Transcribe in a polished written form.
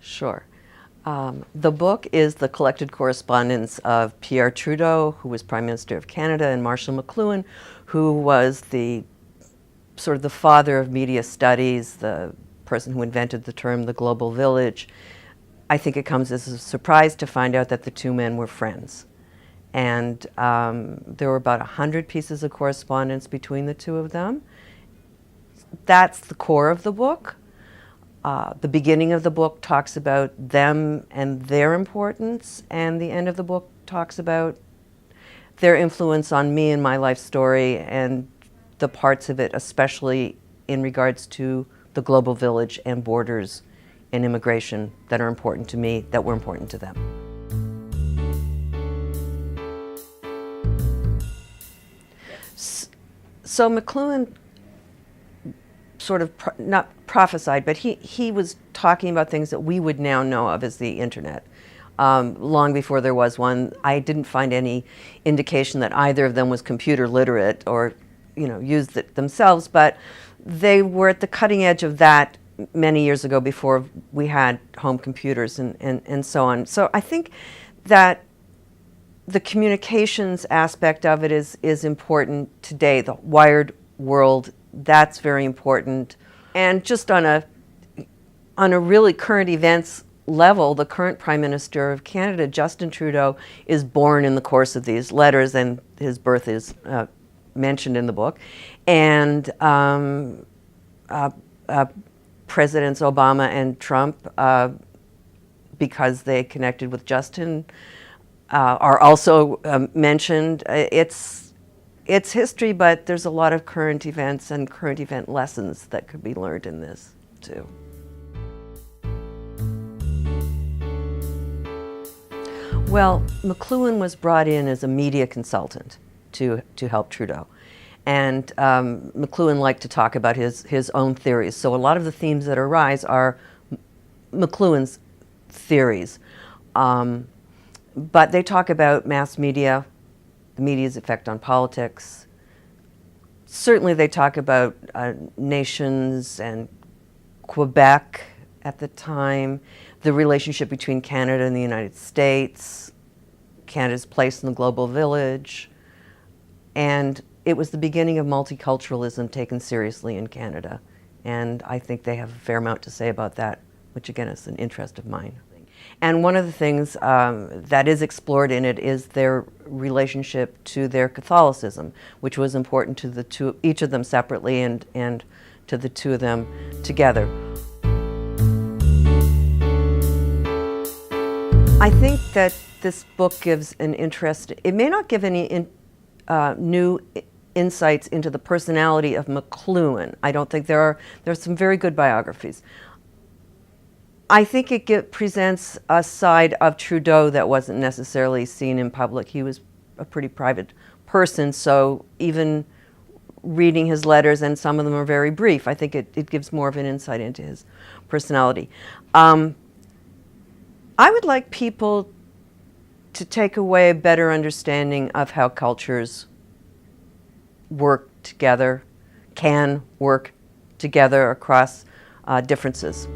Sure. The book is the collected correspondence of Pierre Trudeau, who was Prime Minister of Canada, and Marshall McLuhan, who was the sort of the father of media studies, the person who invented the term the global village. I think it comes as a surprise to find out that the two men were friends. And there were about 100 pieces of correspondence between the two of them. That's the core of the book. The beginning of the book talks about them and their importance, and the end of the book talks about their influence on me and my life story, and the parts of it, especially in regards to the global village and borders and immigration that are important to me, that were important to them. So McLuhan sort of, not prophesied, but he was talking about things that we would now know of as the internet. Long before there was one. I didn't find any indication that either of them was computer literate or, used it themselves, but they were at the cutting edge of that many years ago before we had home computers and so on. So I think that the communications aspect of it is important today. The wired world, that's very important. And just on a really current events level, the current Prime Minister of Canada, Justin Trudeau, is born in the course of these letters, and his birth is mentioned in the book. And Presidents Obama and Trump, because they connected with Justin, are also mentioned. It's history, but there's a lot of current events and current event lessons that could be learned in this, too. Well, McLuhan was brought in as a media consultant to help Trudeau. And McLuhan liked to talk about his own theories. So a lot of the themes that arise are McLuhan's theories. But they talk about mass media, the media's effect on politics. Certainly they talk about nations and Quebec at the time, the relationship between Canada and the United States, Canada's place in the global village, and it was the beginning of multiculturalism taken seriously in Canada. And I think they have a fair amount to say about that, which again is an interest of mine. And one of the things that is explored in it is their relationship to their Catholicism, which was important to each of them separately and to the two of them together. I think that this book gives an interest. It may not give any new insights into the personality of McLuhan. I don't think there are some very good biographies. I think it presents a side of Trudeau that wasn't necessarily seen in public. He was a pretty private person, so even reading his letters, and some of them are very brief, I think it gives more of an insight into his personality. I would like people to take away a better understanding of how cultures work together, can work together across differences.